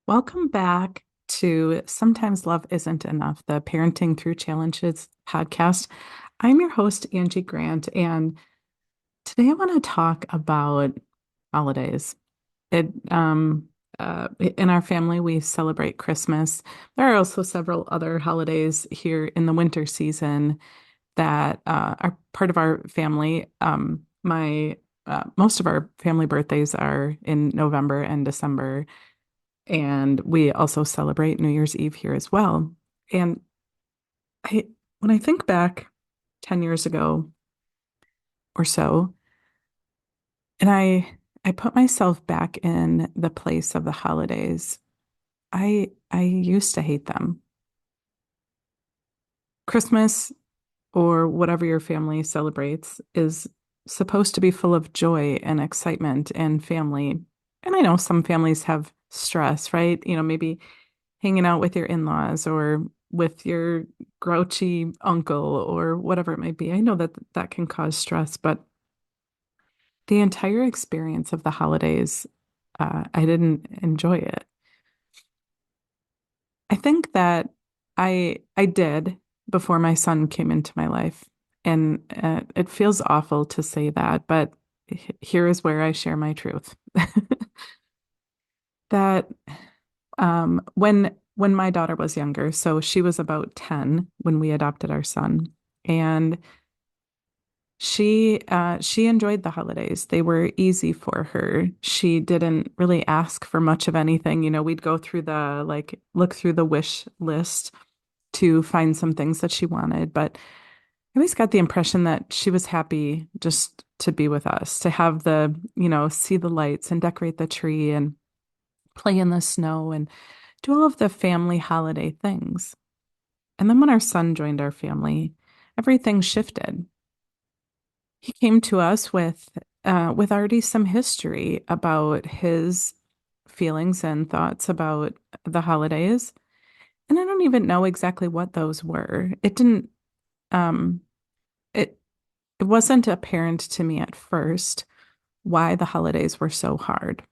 Welcome back to Sometimes Love Isn't Enough, the Parenting Through Challenges podcast. I'm your host, Angie Grandt, and today I want to talk about holidays. It, in our family, we celebrate Christmas. There are also several other holidays here in the winter season that are part of our family. My Most of our family birthdays are in November and December. And we also celebrate New Year's Eve here as well. And I, when I think back 10 years ago or so, and I put myself back in the place of the holidays, I used to hate them. Christmas or whatever your family celebrates is supposed to be full of joy and excitement and family. And I know some families have stress, right? Maybe hanging out with your in-laws or with your grouchy uncle or whatever it might be. I know that that can cause stress, but the entire experience of the holidays, I didn't enjoy it. I think that I did before my son came into my life, and it feels awful to say that, but here is where I share my truth. That when my daughter was younger, so she was about 10 when we adopted our son, and she enjoyed the holidays. They were easy for her. She didn't really ask for much of anything. We'd go through the look through the wish list to find some things that she wanted, but I always got the impression that she was happy just to be with us, to have see the lights and decorate the tree and play in the snow and do all of the family holiday things. And then when our son joined our family, everything shifted. He came to us with already some history about his feelings and thoughts about the holidays. And I don't even know exactly what those were. Um it it wasn't apparent to me at first why the holidays were so hard.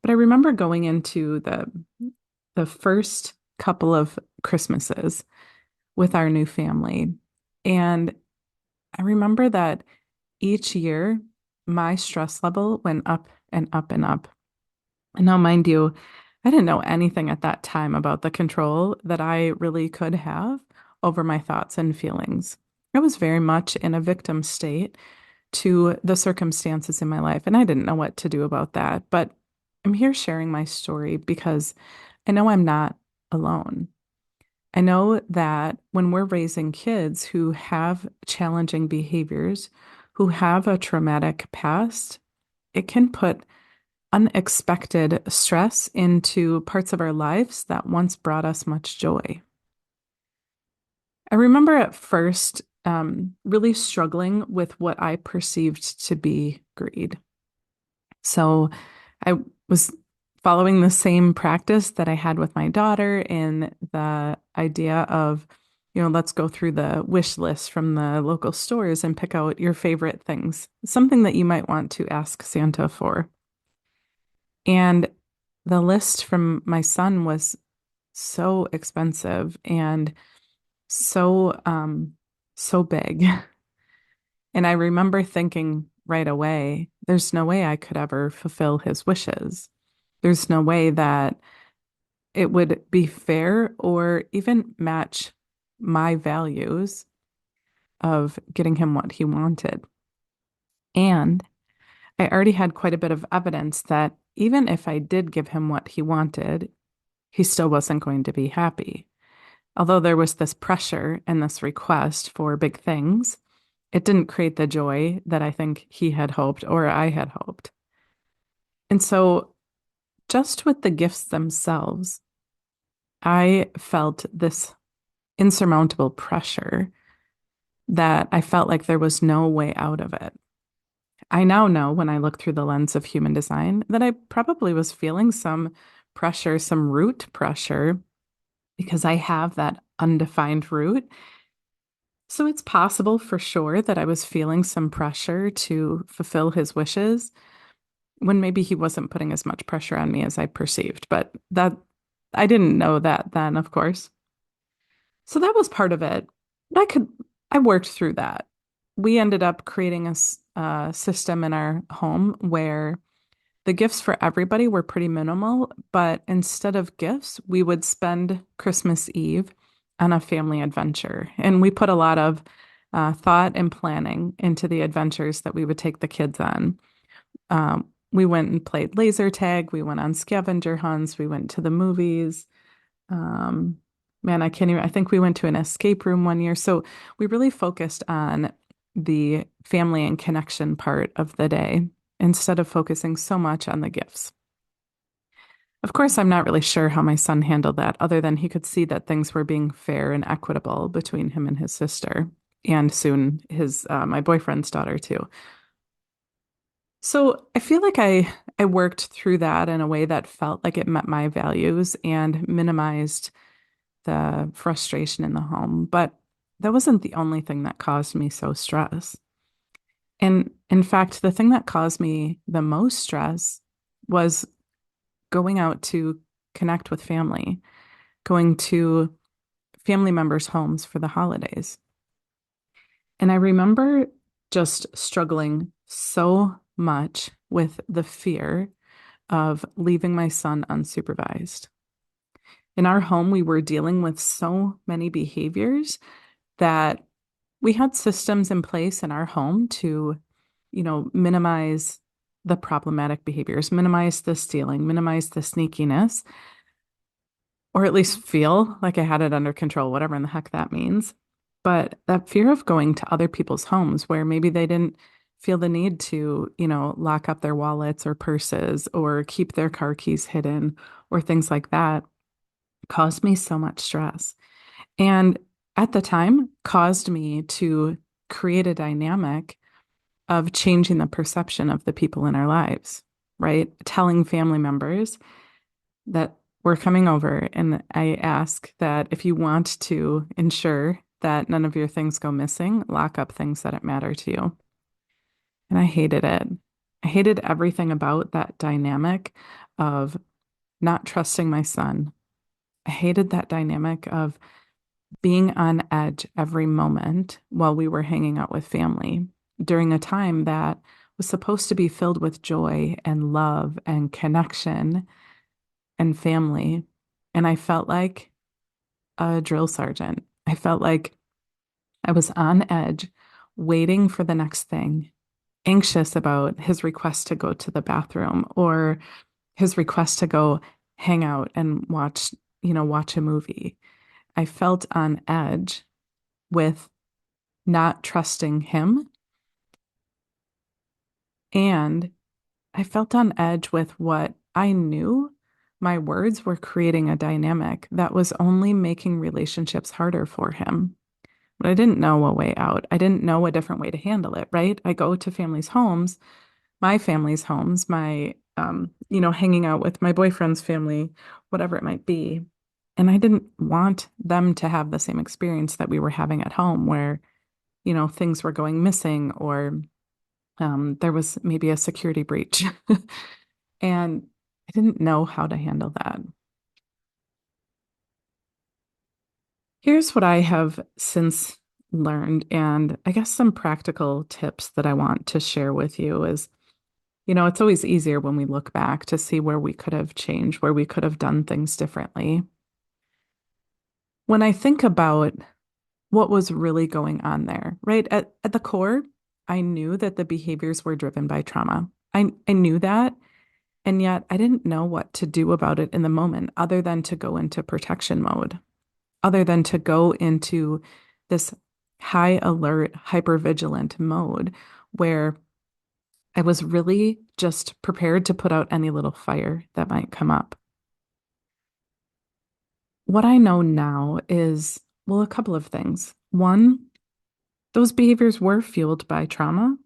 But I remember going into the first couple of Christmases with our new family. And I remember that each year my stress level went up and up and up. And now, mind you, I didn't know anything at that time about the control that I really could have over my thoughts and feelings. I was very much in a victim state to the circumstances in my life, and I didn't know what to do about that. But I'm here sharing my story because I know I'm not alone. I know that when we're raising kids who have challenging behaviors, who have a traumatic past, it can put unexpected stress into parts of our lives that once brought us much joy. I remember at first really struggling with what I perceived to be greed. So I was following the same practice that I had with my daughter in the idea of, let's go through the wish list from the local stores and pick out your favorite things, something that you might want to ask Santa for. And the list from my son was so expensive and so big. And I remember thinking right away, there's no way I could ever fulfill his wishes. There's no way that it would be fair or even match my values of getting him what he wanted. And I already had quite a bit of evidence that even if I did give him what he wanted, he still wasn't going to be happy. Although there was this pressure and this request for big things, it didn't create the joy that I think he had hoped or I had hoped. And so, just with the gifts themselves, I felt this insurmountable pressure that I felt like there was no way out of it. I now know when I look through the lens of human design that I probably was feeling some pressure, some root pressure, because I have that undefined root. So it's possible for sure that I was feeling some pressure to fulfill his wishes when maybe he wasn't putting as much pressure on me as I perceived. But I didn't know that then, of course. So that was part of it. I could, I worked through that. We ended up creating a system in our home where the gifts for everybody were pretty minimal, but instead of gifts, we would spend Christmas Eve on a family adventure. And we put a lot of thought and planning into the adventures that we would take the kids on. We went and played laser tag. We went on scavenger hunts. We went to the movies. Um, Man, I can't even, I think we went to an escape room one year. So we really focused on the family and connection part of the day instead of focusing so much on the gifts. Of course, I'm not really sure how my son handled that, other than he could see that things were being fair and equitable between him and his sister, and soon his my boyfriend's daughter too. So I feel like I worked through that in a way that felt like it met my values and minimized the frustration in the home. But that wasn't the only thing that caused me so stress. And in fact, the thing that caused me the most stress was going out to connect with family, going to family members' homes for the holidays. And I remember just struggling so much with the fear of leaving my son unsupervised. In our home, we were dealing with so many behaviors that we had systems in place in our home to, minimize the problematic behaviors, minimize the stealing, minimize the sneakiness, or at least feel like I had it under control, whatever in the heck that means. But that fear of going to other people's homes where maybe they didn't feel the need to, lock up their wallets or purses or keep their car keys hidden or things like that caused me so much stress. And at the time, caused me to create a dynamic of changing the perception of the people in our lives, right? Telling family members that we're coming over, and I ask that if you want to ensure that none of your things go missing, lock up things that matter to you. And I hated it. I hated everything about that dynamic of not trusting my son. I hated that dynamic of being on edge every moment while we were hanging out with family during a time that was supposed to be filled with joy and love and connection and family. And I felt like a drill sergeant. I felt like I was on edge, waiting for the next thing, anxious about his request to go to the bathroom or his request to go hang out and watch a movie. I felt on edge with not trusting him. And I felt on edge with what I knew my words were creating a dynamic that was only making relationships harder for him. But I didn't know a way out. I didn't know a different way to handle it, right? I go to families' homes, my family's homes, hanging out with my boyfriend's family, whatever it might be. And I didn't want them to have the same experience that we were having at home where, things were going missing or there was maybe a security breach. And I didn't know how to handle that. Here's what I have since learned, and I guess some practical tips that I want to share with you is, it's always easier when we look back to see where we could have changed, where we could have done things differently. When I think about what was really going on there, right? At the core, I knew that the behaviors were driven by trauma. I knew that. And yet I didn't know what to do about it in the moment other than to go into protection mode, other than to go into this high alert, hypervigilant mode where I was really just prepared to put out any little fire that might come up. What I know now is, well, a couple of things. One, those behaviors were fueled by trauma,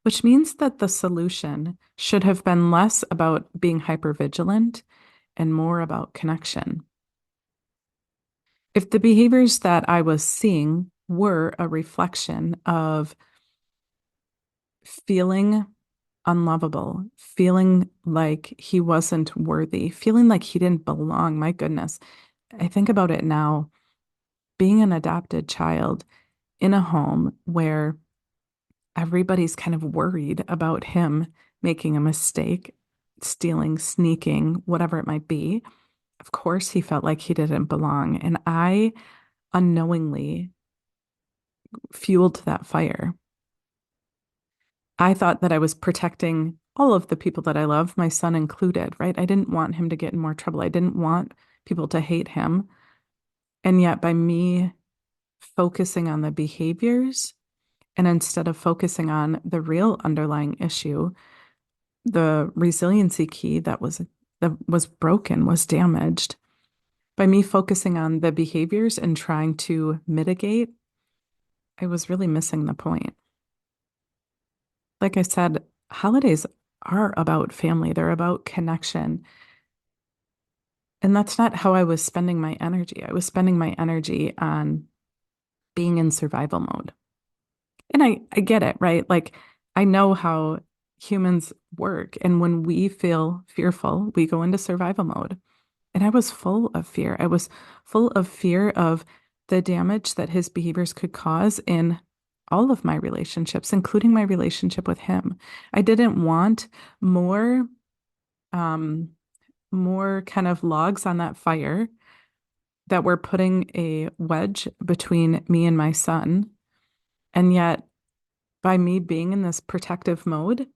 which means that the solution should have been less about being hypervigilant and more about connection. If the behaviors that I was seeing were a reflection of feeling unlovable, feeling like he wasn't worthy, feeling like he didn't belong. My goodness. I think about it now, being an adopted child in a home where everybody's kind of worried about him making a mistake, stealing, sneaking, whatever it might be. Of course, he felt like he didn't belong. And I unknowingly fueled that fire. I thought that I was protecting all of the people that I love, my son included, right? I didn't want him to get in more trouble. I didn't want people to hate him. And yet, by me focusing on the behaviors and instead of focusing on the real underlying issue, the resiliency key that was broken, was damaged. By me focusing on the behaviors and trying to mitigate, I was really missing the point. Like I said, holidays are about family, they're about connection. And that's not how I was spending my energy. I was spending my energy on being in survival mode. And I get it, right? Like, I know how humans work. And when we feel fearful, we go into survival mode. And I was full of fear. I was full of fear of the damage that his behaviors could cause in all of my relationships, including my relationship with him. I didn't want more, um, more kind of logs on that fire that were putting a wedge between me and my son. And yet, by me being in this protective mode,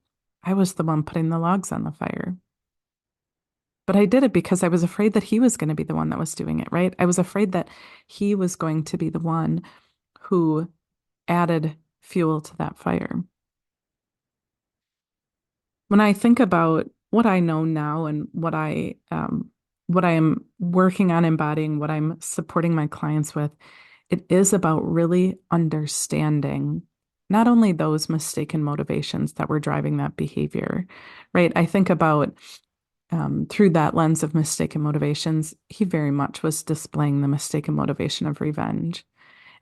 I was the one putting the logs on the fire. But I did it because I was afraid that he was going to be the one that was doing it, right? I was afraid that he was going to be the one who added fuel to that fire. When I think about what I know now and what I am working on embodying, what I'm supporting my clients with, it is about really understanding not only those mistaken motivations that were driving that behavior, right? I think about through that lens of mistaken motivations, he very much was displaying the mistaken motivation of revenge.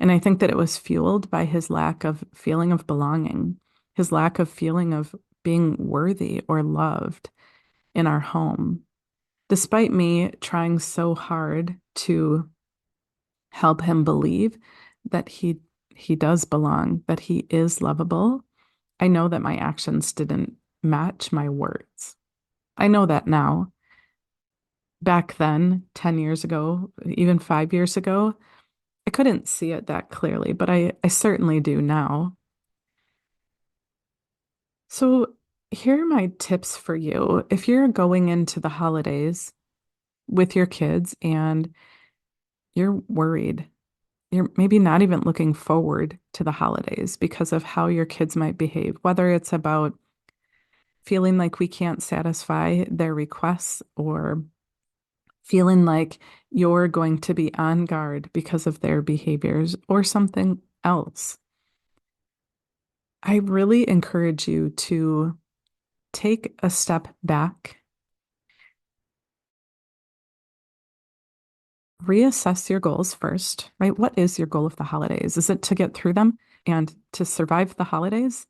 And I think that it was fueled by his lack of feeling of belonging, his lack of feeling of being worthy or loved in our home. Despite me trying so hard to help him believe that he does belong, that he is lovable, I know that my actions didn't match my words. I know that now. Back then, 10 years ago, even 5 years ago, I couldn't see it that clearly, but I certainly do now. So, here are my tips for you. If you're going into the holidays with your kids and you're worried, you're maybe not even looking forward to the holidays because of how your kids might behave, whether it's about feeling like we can't satisfy their requests or feeling like you're going to be on guard because of their behaviors or something else. I really encourage you to take a step back, reassess your goals first, right? What is your goal of the holidays? Is it to get through them and to survive the holidays?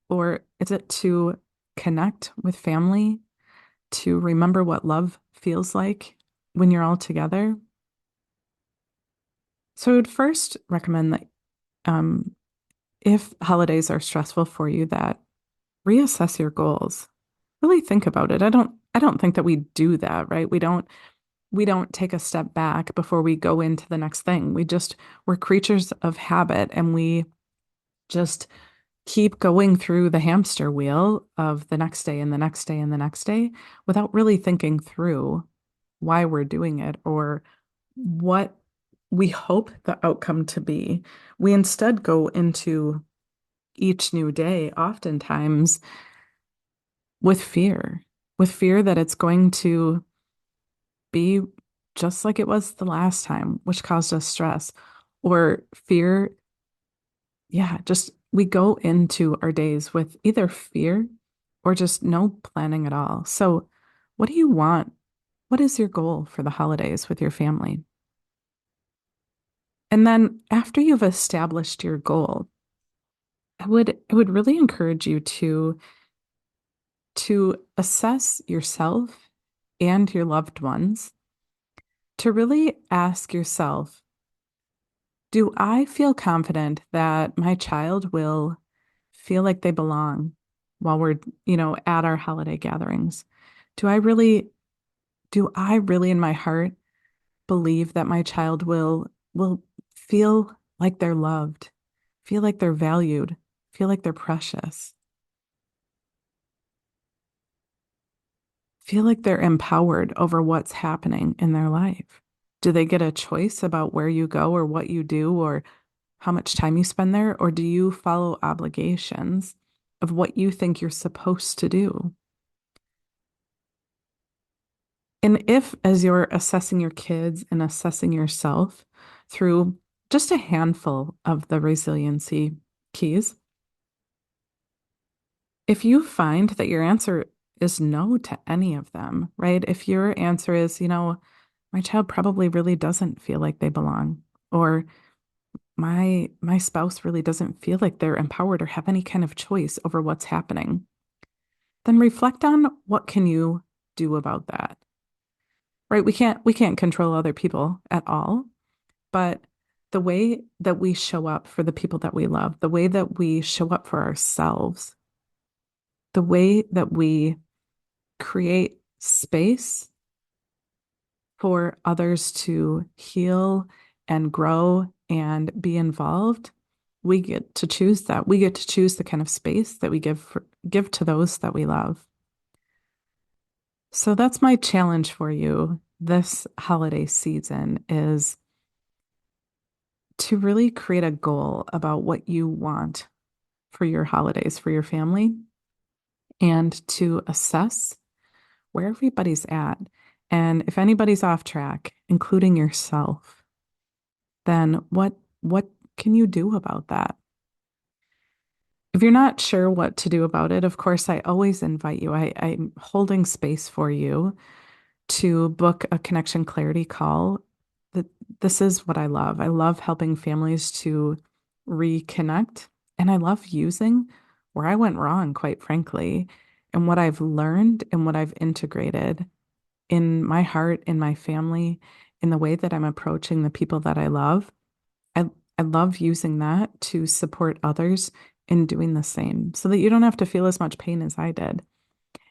Or is it to connect with family, to remember what love feels like when you're all together? So I would first recommend that um, if holidays are stressful for you, that reassess your goals. Really think about it. I don't think that we do that, right? We don't take a step back before we go into the next thing. We're creatures of habit and we just keep going through the hamster wheel of the next day and the next day and the next day without really thinking through why we're doing it or what we hope the outcome to be. We instead go into each new day, oftentimes with fear, with fear that it's going to be just like it was the last time, which caused us stress, or fear. Yeah, just we go into our days with either fear or just no planning at all. So, what do you want? What is your goal for the holidays with your family? And then after you've established your goal, I would really encourage you to to assess yourself and your loved ones, to really ask yourself, do I feel confident that my child will feel like they belong while we're, at our holiday gatherings? Do I really, do I really in my heart believe that my child will feel like they're loved, feel like they're valued, feel like they're precious, feel like they're empowered over what's happening in their life? Do they get a choice about where you go or what you do or how much time you spend there? Or do you follow obligations of what you think you're supposed to do? And if, as you're assessing your kids and assessing yourself through just a handful of the resiliency keys, if you find that your answer is no to any of them, right? If your answer is, my child probably really doesn't feel like they belong, or my spouse really doesn't feel like they're empowered or have any kind of choice over what's happening, then reflect on what can you do about that. Right? We can't control other people at all, but the way that we show up for the people that we love, the way that we show up for ourselves, the way that we create space for others to heal and grow and be involved, we get to choose that. We get to choose the kind of space that we give to those that we love. So that's my challenge for you this holiday season is to really create a goal about what you want for your holidays, for your family, and to assess where everybody's at. And if anybody's off track, including yourself, then what can you do about that? If you're not sure what to do about it, of course, I always invite you. I'm holding space for you to book a connection clarity call. That this is what I love. I love helping families to reconnect, and I love using where I went wrong, quite frankly, and what I've learned and what I've integrated in my heart, in my family, in the way that I'm approaching the people that I love. I I love using that to support others in doing the same so that you don't have to feel as much pain as I did.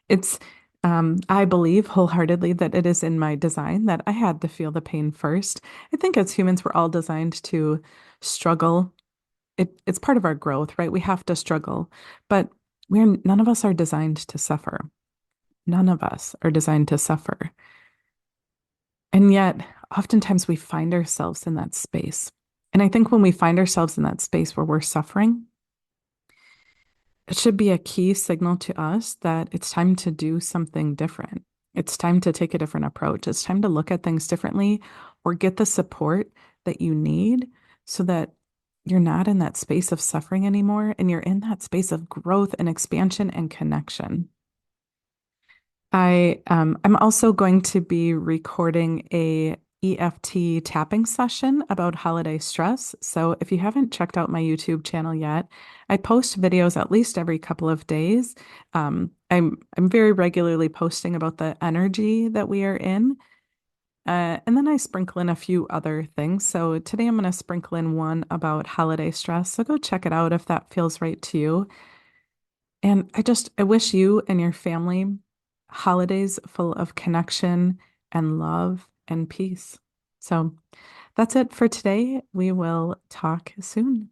It's, I believe wholeheartedly that it is in my design that I had to feel the pain first. I think as humans, we're all designed to struggle. It's part of our growth, right? We have to struggle, but none of us are designed to suffer. None of us are designed to suffer. And yet, oftentimes we find ourselves in that space. And I think when we find ourselves in that space where we're suffering, it should be a key signal to us that it's time to do something different. It's time to take a different approach. It's time to look at things differently or get the support that you need so that you're not in that space of suffering anymore and you're in that space of growth and expansion and connection. I'm also going to be recording a EFT tapping session about holiday stress. So if you haven't checked out my YouTube channel yet, I post videos at least every couple of days. I'm very regularly posting about the energy that we are in. And then I sprinkle in a few other things. So today I'm going to sprinkle in one about holiday stress. So go check it out if that feels right to you. And I wish you and your family holidays full of connection and love and peace. So that's it for today. We will talk soon.